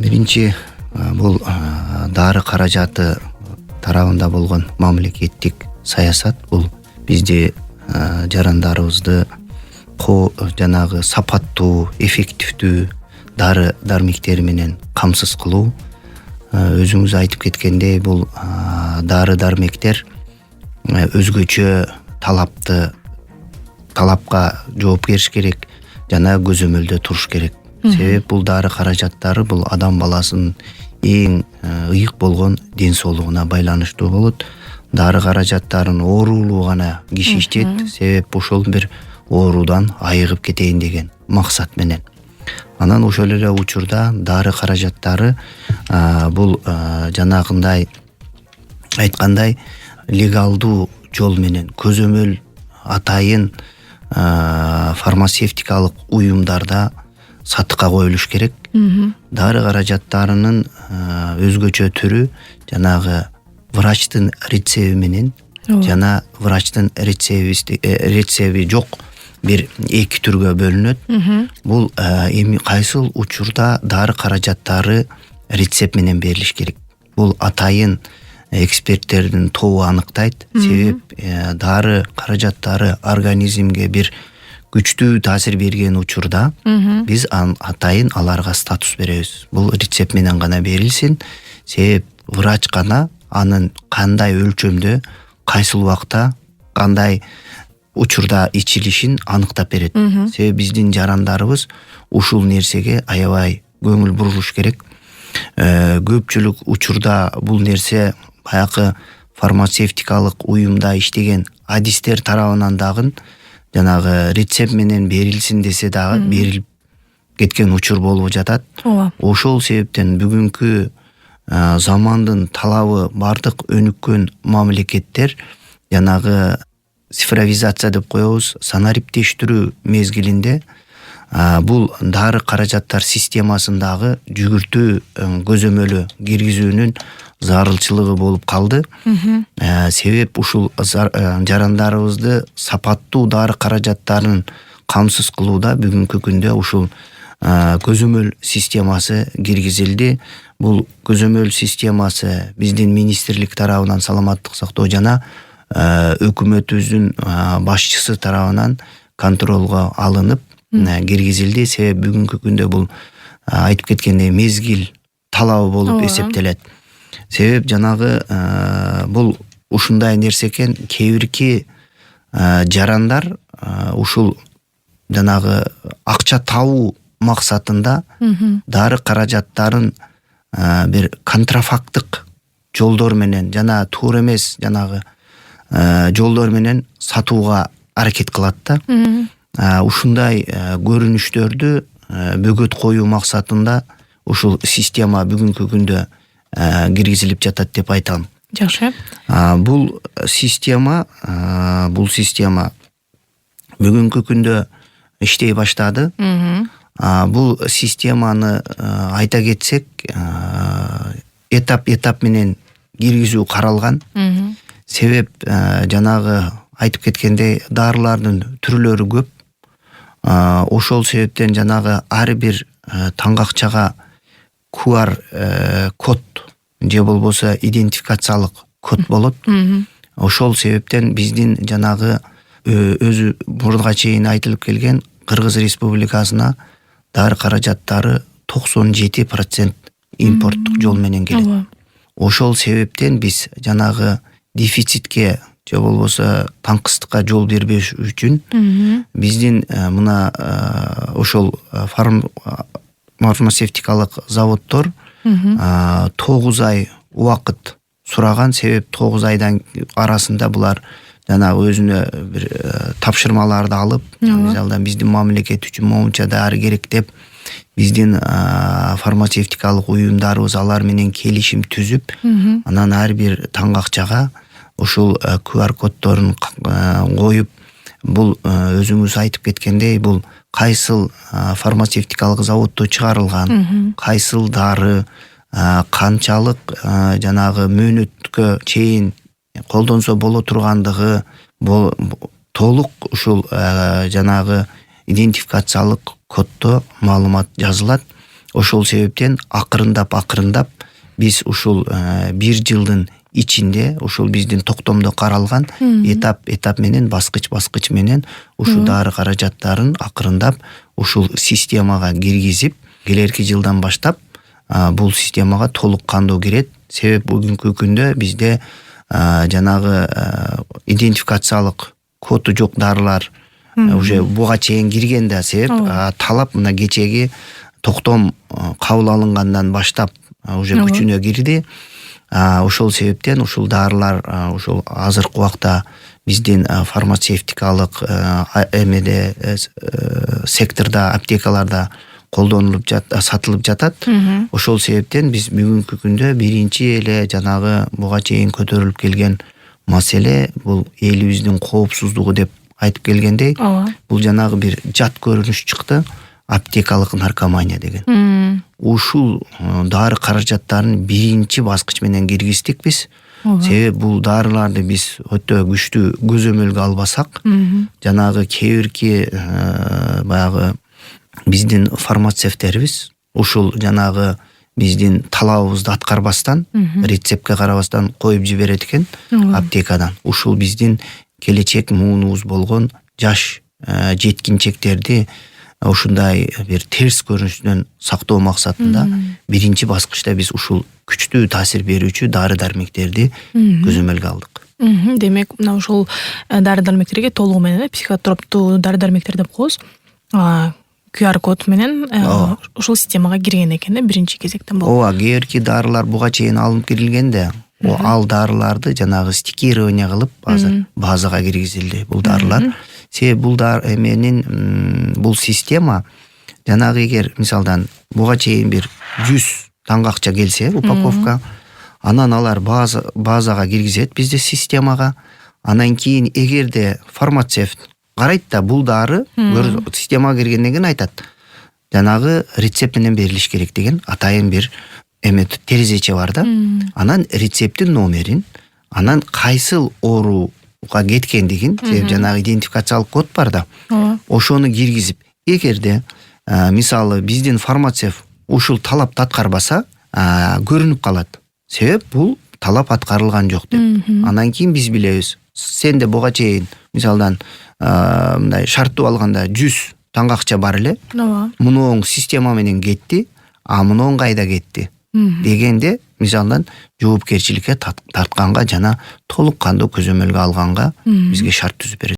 Биринчи бул дары каражаты тарабында болгон мамлекеттик саясат. Бул бизде жарандарыбызды жанагы сапаттуу, эффективдүү дары дармектери менен камсыз кылуу. Өзүңүз айтып кеткендей, бул дары дармектер өзгөчө талапка жооп бериш керек, жана көзөмөлдө туруш керек. Себеп бул дары каражаттары бул адам баласынын эң ыйык болгон ден соолугуна байланыштуу болот. Дары каражаттарын оорулуу гана киши ичет, себеп ошол бир оорудан айыгып кетейин деген максат менен. Анан ошол эле учурда дары каражаттары бул жанагындай айткандай легалдуу жол менен көзөмөл атайын фармацевтикалык уюмдарда сатыкка коюлуш керек. Дары каражаттарынын өзгөчө түрү жанагы врачтын рецеби менен жана врачтын рецеби жок бир эки түргө бөлүнөт. Бул эми кайсыл учурда дары каражаттары рецепт менен берилиш керек. Бул атайын эксперттердин тобу аныктайт. Себеп дары каражаттары организмге бир күчтүү таасир берген учурда биз атайын аларга статус беребиз. Бул рецепт менен гана берилсин. Себеп врач гана анын кандай өлчөмдө, кайсыл убакта, кандай учурда ичилишин аныктап берет. Себеп биздин жарандарыбыз ушул нерсеге аябай көңүл буруш керек. Көпчүлүк учурда бул нерсе баягы фармацевтикалык уюмда иштеген адистер тарабынан дагы жанагы рецепт менен берилсин десе дагы берилип кеткен учур болуп жатат. Ошол себептен бүгүнкү замандын талабы бардык өнүккөн мамлекеттер жанагы цифровизация деп коебуз, санариптештирүү мезгилинде бул дары каражаттар системасындагы жүгүртүү көзөмөлү киргизүүнүн зарылчылыгы болуп калды. Себеп ушул жарандарыбызды сапаттуу дары каражаттарын камсыз кылууда бүгүнкү күндө ушул көзөмөл системасы киргизилди. Бул көзөмөл системасы биздин министрлик тарабынан, саламаттык сактоо жана өкмөтүбүздүн башчысы тарабынан контролго алынып киргизилди. Себеп бүгүнкү күндө бул айтып кеткендей мезгил талабы болуп эсептелет. Себеп жанагы бул ушундай нерсе экен, кээ бирки жарандар ушул жанагы акча табуу максатында дары каражаттарын бир контрафакттык жолдор менен жана туура эмес жанагы жолдор менен сатууга аракет кылат да. Ушундай көрүнүштөрдү бөгөт коюу максатында ушул система бүгүнкү күндө киргизилип жатат деп айтам. Жакшы. Бул система бүгүнкү күндө иштей баштады. Бул системаны айта кетсек, этап менен киргизүү каралган. Себеп жанагы айтып кеткендей дарылардын түрлөрү көп. Ошол себептен жанагы ар бир таңгакчага QR код же болбосо идентификациялык код болот. Ошол себептен биздин жанагы өзү мурунга чейин айтылып келген Кыргыз Республикасына дары каражаттары 97% импорттук жол менен келет. Ошол себептен биз жанагы дефицитке же болбосо таңкыстыкка жол бербеш үчүн биздин мына ошол фармацевтикалык заводдор 9 ай убакыт сураган. Себеп 9 айдан арасында булар жанагы өзүнө бир тапшырмаларды алып, мисалда биздин мамлекет үчүн моунча дары керек деп биздин фармацевтикалык уюмдарыбыз алар менен келишим түзүп, анан ар бир таңгакчага ушул QR коддорун коюп, бул өзүңүз айтып кеткендей, бул кайсыл фармацевтикалык заводдо чыгарылган, кайсыл дары, канчалык жанагы мөөнөткө чейин колдонсо боло тургандыгы толук ушул жанагы идентификациялык коддо маалымат жазылат. Ошол себептен акырындап биз ушул 1 жылдын ичинде ушул биздин токтомдо каралган этап менен баскыч менен ушул дары каражаттарын акырындап ушул системага киргизип, келерки жылдан баштап бул системага толук кандуу кирет. Себеп бүгүнкү күндө бизде жанагы идентификациялык коду жок дарылар уже буга чейин кирген да. Себеп талап мына кечеги токтом кабыл алынгандан баштап уже күчүнө кирди. Ошол себептен ушул дарылар ушул азыркы убакта биздин фармацевтикалык эмеде секторда, аптекаларда колдонулуп сатылып жатат. Ошол себептен биз бүгүнкү күндө биринчи эле жанагы буга чейин көтөрүлүп келген маселе бул элибиздин коопсуздугу деп айтып келгендей, бул жанагы бир жат көрүнүш чыкты. Аптекалык наркомания деген. Ушул дары каражаттарын биринчи баскыч менен киргиздик биз. Себеп бул дарыларды биз өтө күчтүү көзөмөлгө албасак, жанагы кээ баягы биздин фармацевттерибиз ушул жанагы биздин талабыбызды аткарбастан, рецептке карабастан коюп жиберет экен аптекадан. Ушул биздин келечек муунубуз болгон жаш жеткинчектерди ушундай бир терс көрүнүштөн сактоо максатында биринчи баскычта биз ушул күчтүү таасир берүүчү дары дармектерди көзөмөлгө алдык. Демек, мына ушул дары дармектерге толугу менен психотроптуу дары дармектер деп коебуз. QR код менен ушул системага кирген экен биринчи кезектен болуп. Ооба, кээерки дарылар буга чейин алынып кирилгенде, ал дарыларды жанагы стикирование кылып базага киргизилди бул дарылар. Себеп бул бул система жанагы эгер мисалдан буга чейин бир 100 таңгакча келсе упаковка, анан алар базага киргизет бизде системага. Анан кийин эгерде фармацевт карайт да бул дары системага киргенден кийин айтат, жанагы рецепт менен берилиш керек деген атайын бир терезече бар да. Анан рецепттин номерин, анан кайсыл ооруга кеткендигин, жанагы идентификациялык код бар да. Ошону киргизип, эгерде мисалы биздин фармацевт ушул талапты аткарбаса, көрүнүп калат. Себеп бул талап аткарылган жок деп. Анан кийин биз билебиз. Сенде буга чейин мисалдан мындай шарттуу алганда 100 таңгакча бар эле. Муну система менен кетти, муну кайда кетти дегенде мисалдан жоопкерчиликке тартканга жана толук кандуу көзөмөлгө алганга бизге шарт түзүп берет.